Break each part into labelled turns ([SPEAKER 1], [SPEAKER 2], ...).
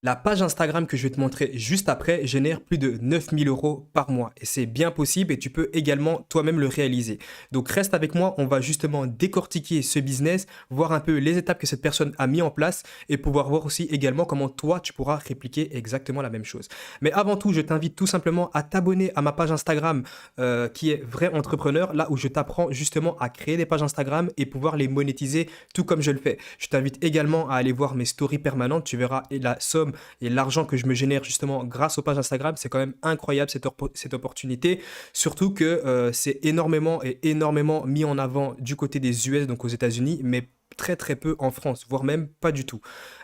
[SPEAKER 1] La page Instagram que je vais te montrer juste après génère plus de 9000 euros par mois et c'est bien possible et tu peux également toi-même le réaliser. Donc reste avec moi, on va justement décortiquer ce business, voir un peu les étapes que cette personne a mis en place et pouvoir voir aussi également comment toi tu pourras répliquer exactement la même chose. Mais avant tout, je t'invite tout simplement à t'abonner à ma page Instagram qui est Vrai Entrepreneur, là où je t'apprends justement à créer des pages Instagram et pouvoir les monétiser tout comme je le fais. Je t'invite également à aller voir mes stories permanentes, tu verras la somme et l'argent que je me génère justement grâce aux pages Instagram, c'est quand même incroyable cette opportunité. Surtout que c'est énormément mis en avant du côté des US, donc aux États-Unis, mais très très peu en France, voire même pas du tout.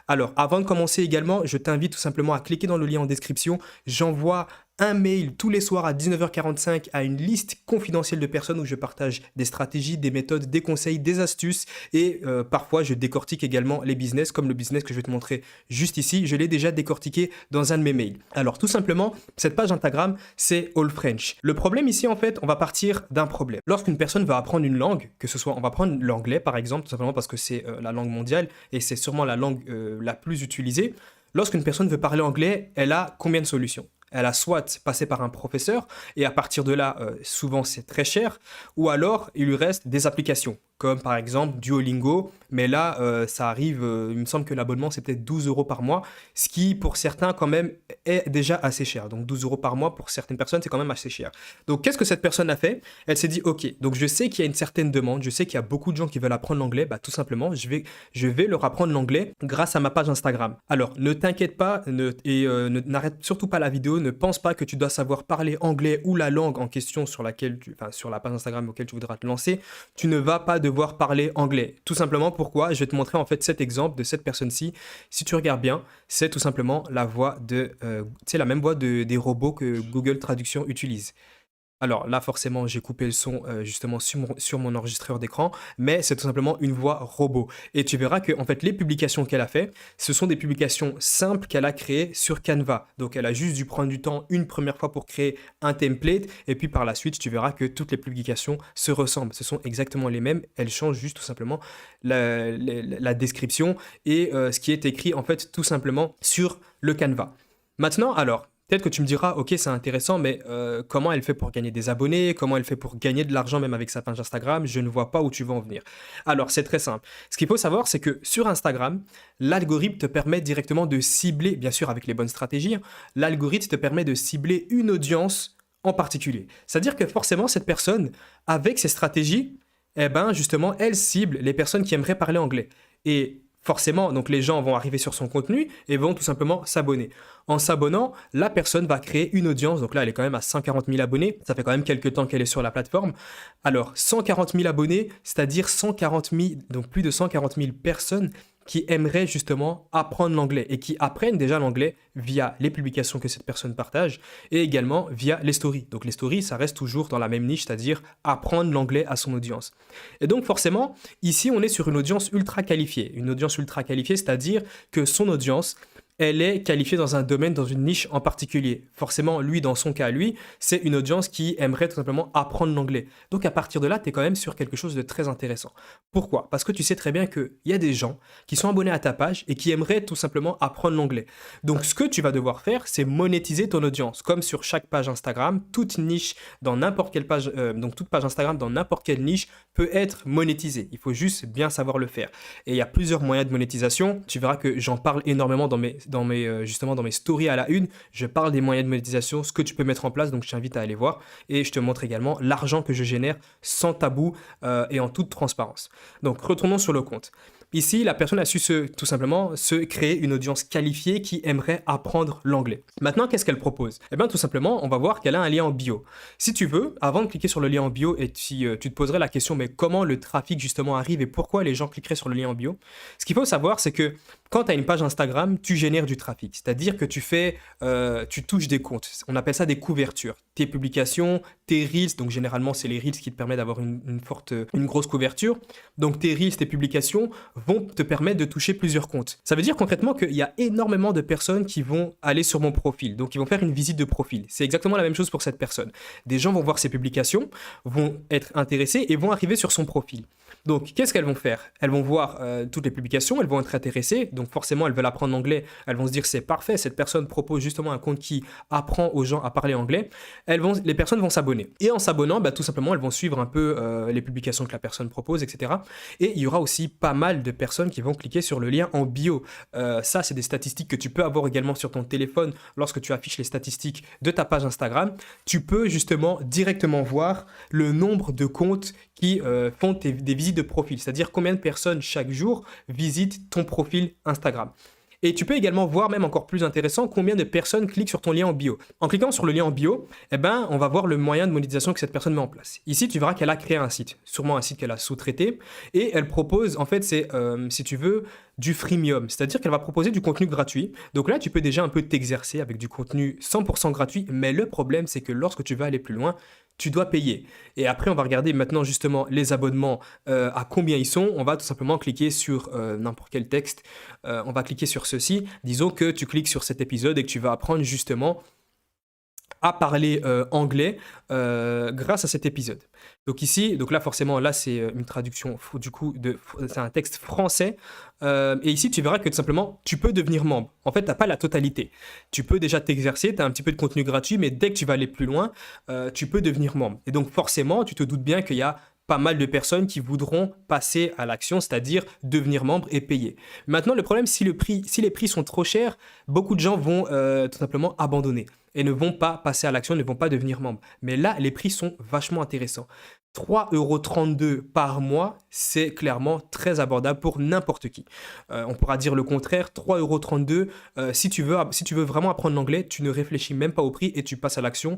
[SPEAKER 1] Alors, avant de commencer également, je t'invite tout simplement à cliquer dans le lien en description. J'envoie un mail tous les soirs à 19h45 à une liste confidentielle de personnes où je partage des stratégies, des méthodes, des conseils, des astuces et parfois je décortique également les business comme le business que je vais te montrer juste ici. Je l'ai déjà décortiqué dans un de mes mails. Alors tout simplement, cette page Instagram, c'est All French. Le problème ici en fait, on va partir d'un problème. Lorsqu'une personne va apprendre une langue, que ce soit, on va prendre l'anglais par exemple, tout simplement parce que c'est la langue mondiale et c'est sûrement la langue la plus utilisée. Lorsqu'une personne veut parler anglais, elle a combien de solutions? Elle a soit passé par un professeur, et à partir de là, souvent c'est très cher, ou alors il lui reste des applications, comme par exemple Duolingo, mais là, ça arrive, il me semble que l'abonnement c'est peut-être 12 euros par mois, ce qui pour certains quand même est déjà assez cher. Donc 12 euros par mois pour certaines personnes, c'est quand même assez cher. Donc qu'est-ce que cette personne a fait? Elle s'est dit, ok, donc je sais qu'il y a une certaine demande, je sais qu'il y a beaucoup de gens qui veulent apprendre l'anglais, bah tout simplement, je vais leur apprendre l'anglais grâce à ma page Instagram. Alors ne t'inquiète pas n'arrête surtout pas la vidéo, ne pense pas que tu dois savoir parler anglais ou la langue en question sur sur la page Instagram auquel tu voudras te lancer. Tu ne vas pas devoir parler anglais. Tout simplement pourquoi? Je vais te montrer en fait cet exemple de cette personne-ci. Si tu regardes bien, c'est tout simplement la voix c'est la même voix des robots que Google Traduction utilise. Alors là, forcément, j'ai coupé le son justement sur mon enregistreur d'écran, mais c'est tout simplement une voix robot. Et tu verras que en fait, les publications qu'elle a fait, ce sont des publications simples qu'elle a créées sur Canva. Donc, elle a juste dû prendre du temps une première fois pour créer un template, et puis par la suite, tu verras que toutes les publications se ressemblent. Ce sont exactement les mêmes. Elle change juste tout simplement la description et ce qui est écrit en fait tout simplement sur le Canva. Maintenant, alors, peut-être que tu me diras, ok, c'est intéressant, mais comment elle fait pour gagner des abonnés? Comment elle fait pour gagner de l'argent même avec sa page Instagram? Je ne vois pas où tu veux en venir. Alors, c'est très simple. Ce qu'il faut savoir, c'est que sur Instagram, l'algorithme te permet directement de cibler, bien sûr avec les bonnes stratégies, hein, l'algorithme te permet de cibler une audience en particulier. C'est-à-dire que forcément, cette personne, avec ses stratégies, eh ben, justement, elle cible les personnes qui aimeraient parler anglais. Et forcément, donc les gens vont arriver sur son contenu et vont tout simplement s'abonner. En s'abonnant, la personne va créer une audience. Donc là, elle est quand même à 140 000 abonnés. Ça fait quand même quelques temps qu'elle est sur la plateforme. Alors, 140 000 abonnés, c'est-à-dire 140 000, donc plus de 140 000 personnes qui aimeraient justement apprendre l'anglais et qui apprennent déjà l'anglais via les publications que cette personne partage et également via les stories. Donc les stories, ça reste toujours dans la même niche, c'est-à-dire apprendre l'anglais à son audience. Et donc forcément, ici, on est sur une audience ultra qualifiée. Une audience ultra qualifiée, c'est-à-dire que son audience, elle est qualifiée dans un domaine, dans une niche en particulier. Forcément, lui, dans son cas, lui, c'est une audience qui aimerait tout simplement apprendre l'anglais. Donc à partir de là, tu es quand même sur quelque chose de très intéressant. Pourquoi? Parce que tu sais très bien qu'il y a des gens qui sont abonnés à ta page et qui aimeraient tout simplement apprendre l'anglais. Donc ce que tu vas devoir faire, c'est monétiser ton audience. Comme sur chaque page Instagram, toute niche dans n'importe quelle page, donc toute page Instagram dans n'importe quelle niche peut être monétisée. Il faut juste bien savoir le faire. Et il y a plusieurs moyens de monétisation. Tu verras que j'en parle énormément justement dans mes stories à la une, je parle des moyens de monétisation, ce que tu peux mettre en place, donc je t'invite à aller voir et je te montre également l'argent que je génère sans tabou et en toute transparence. Donc retournons sur le compte. Ici, la personne a su tout simplement se créer une audience qualifiée qui aimerait apprendre l'anglais. Maintenant, qu'est-ce qu'elle propose? Eh bien, tout simplement, on va voir qu'elle a un lien en bio. Si tu veux, avant de cliquer sur le lien en bio, et si tu te poserais la question, mais comment le trafic justement arrive et pourquoi les gens cliqueraient sur le lien en bio? Ce qu'il faut savoir, c'est que quand tu as une page Instagram, tu génères du trafic. C'est-à-dire que tu touches des comptes. On appelle ça des couvertures. Tes publications, tes reels, donc généralement, c'est les reels qui te permettent d'avoir une grosse couverture. Donc tes reels, tes publications vont te permettre de toucher plusieurs comptes. Ça veut dire concrètement qu'il y a énormément de personnes qui vont aller sur mon profil. Donc ils vont faire une visite de profil. C'est exactement la même chose pour cette personne. Des gens vont voir ses publications, vont être intéressés et vont arriver sur son profil. Donc, qu'est-ce qu'elles vont faire? Elles vont voir toutes les publications, elles vont être intéressées, donc forcément, elles veulent apprendre l'anglais, elles vont se dire c'est parfait, cette personne propose justement un compte qui apprend aux gens à parler anglais. Les personnes vont s'abonner. Et en s'abonnant, bah, tout simplement, elles vont suivre un peu les publications que la personne propose, etc. Et il y aura aussi pas mal de personnes qui vont cliquer sur le lien en bio. Ça, c'est des statistiques que tu peux avoir également sur ton téléphone lorsque tu affiches les statistiques de ta page Instagram. Tu peux justement directement voir le nombre de comptes qui font des visites de profil, c'est-à-dire combien de personnes chaque jour visitent ton profil Instagram. Et tu peux également voir, même encore plus intéressant, combien de personnes cliquent sur ton lien en bio. En cliquant sur le lien en bio, eh ben, on va voir le moyen de monétisation que cette personne met en place. Ici, tu verras qu'elle a créé un site, sûrement un site qu'elle a sous-traité, et elle propose, en fait, c'est, si tu veux, du freemium, c'est-à-dire qu'elle va proposer du contenu gratuit. Donc là, tu peux déjà un peu t'exercer avec du contenu 100% gratuit, mais le problème, c'est que lorsque tu vas aller plus loin, tu dois payer. Et après, on va regarder maintenant justement les abonnements, à combien ils sont. On va tout simplement cliquer sur n'importe quel texte. On va cliquer sur ceci. Disons que tu cliques sur cet épisode et que tu vas apprendre justement à parler anglais grâce à cet épisode. Donc ici, donc là forcément, là c'est une traduction du coup, c'est un texte français. Et ici, tu verras que tout simplement, tu peux devenir membre. En fait, tu n'as pas la totalité. Tu peux déjà t'exercer, tu as un petit peu de contenu gratuit, mais dès que tu vas aller plus loin, tu peux devenir membre. Et donc forcément, tu te doutes bien qu'il y a pas mal de personnes qui voudront passer à l'action, c'est-à-dire devenir membre et payer. Maintenant, le problème, si les prix sont trop chers, beaucoup de gens vont tout simplement abandonner et ne vont pas passer à l'action, ne vont pas devenir membre. Mais là, les prix sont vachement intéressants. 3,32 € par mois, c'est clairement très abordable pour n'importe qui. On pourra dire le contraire, 3,32 €, si tu veux vraiment apprendre l'anglais, tu ne réfléchis même pas au prix et tu passes à l'action.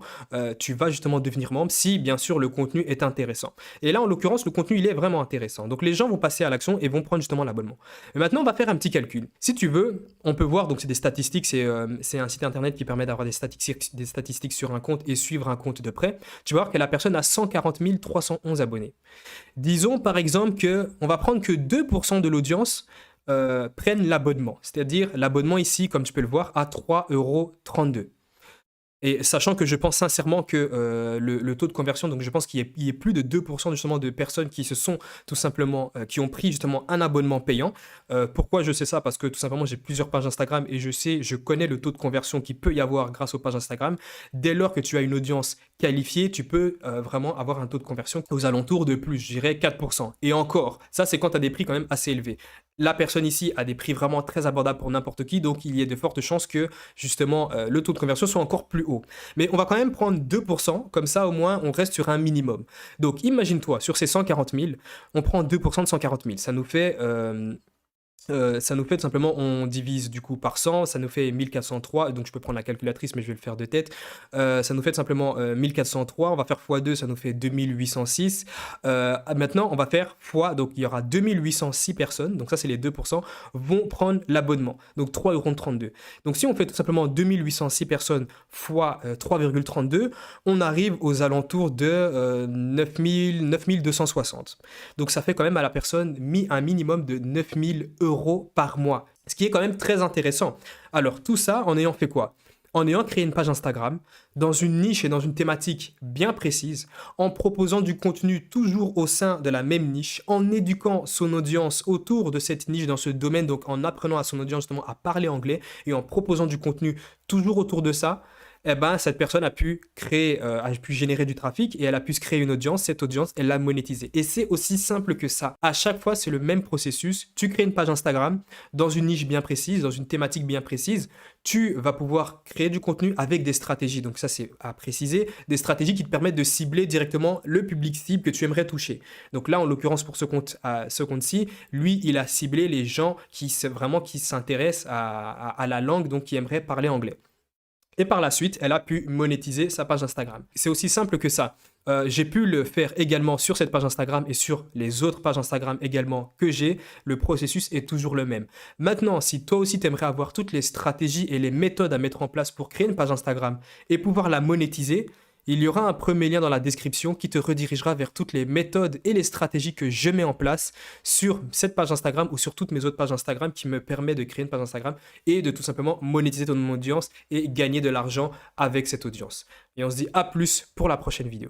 [SPEAKER 1] Tu vas justement devenir membre si, bien sûr, le contenu est intéressant. Et là, en l'occurrence, le contenu, il est vraiment intéressant. Donc, les gens vont passer à l'action et vont prendre justement l'abonnement. Mais maintenant, on va faire un petit calcul. Si tu veux, on peut voir, donc c'est des statistiques, c'est un site internet qui permet d'avoir des statistiques sur un compte et suivre un compte de près. Tu vas voir que la personne a 140 311 abonnés. Disons par exemple qu'on va prendre que 2% de l'audience prennent l'abonnement. C'est-à-dire l'abonnement ici, comme tu peux le voir, à 3,32 €. Et sachant que je pense sincèrement que le taux de conversion, donc je pense qu'il y ait plus de 2% justement de personnes qui se sont tout simplement, qui ont pris justement un abonnement payant. Pourquoi je sais ça? Parce que tout simplement j'ai plusieurs pages Instagram et je connais le taux de conversion qu'il peut y avoir grâce aux pages Instagram. Dès lors que tu as une audience qualifiée, tu peux vraiment avoir un taux de conversion aux alentours de plus, je dirais 4%. Et encore, ça c'est quand tu as des prix quand même assez élevés. La personne ici a des prix vraiment très abordables pour n'importe qui, donc il y a de fortes chances que justement le taux de conversion soit encore plus haut. Mais on va quand même prendre 2%, comme ça au moins on reste sur un minimum. Donc imagine-toi, sur ces 140 000, on prend 2% de 140 000. Ça nous fait tout simplement, on divise du coup par 100, ça nous fait 1403, donc je peux prendre la calculatrice mais je vais le faire de tête. Ça nous fait tout simplement 1403, on va faire x2, ça nous fait 2806. Maintenant on va faire x, donc il y aura 2806 personnes, donc ça c'est les 2%, vont prendre l'abonnement, donc 3,32 €. Donc si on fait tout simplement 2806 personnes x 3,32, on arrive aux alentours de 9260. Donc ça fait quand même à la personne un minimum de 9000 € par mois, ce qui est quand même très intéressant. Alors tout ça en ayant fait quoi? En ayant créé une page Instagram dans une niche et dans une thématique bien précise, en proposant du contenu toujours au sein de la même niche, en éduquant son audience autour de cette niche dans ce domaine, donc en apprenant à son audience justement à parler anglais et en proposant du contenu toujours autour de ça. Eh ben, cette personne a pu générer du trafic et elle a pu se créer une audience. Cette audience, elle l'a monétisée. Et c'est aussi simple que ça. À chaque fois, c'est le même processus. Tu crées une page Instagram dans une niche bien précise, dans une thématique bien précise. Tu vas pouvoir créer du contenu avec des stratégies. Donc ça, c'est à préciser. Des stratégies qui te permettent de cibler directement le public cible que tu aimerais toucher. Donc là, en l'occurrence, pour ce compte-ci, lui, il a ciblé les gens qui s'intéressent à la langue, donc qui aimeraient parler anglais. Et par la suite, elle a pu monétiser sa page Instagram. C'est aussi simple que ça. J'ai pu le faire également sur cette page Instagram et sur les autres pages Instagram également que j'ai. Le processus est toujours le même. Maintenant, si toi aussi tu aimerais avoir toutes les stratégies et les méthodes à mettre en place pour créer une page Instagram et pouvoir la monétiser, il y aura un premier lien dans la description qui te redirigera vers toutes les méthodes et les stratégies que je mets en place sur cette page Instagram ou sur toutes mes autres pages Instagram qui me permettent de créer une page Instagram et de tout simplement monétiser ton audience et gagner de l'argent avec cette audience. Et on se dit à plus pour la prochaine vidéo.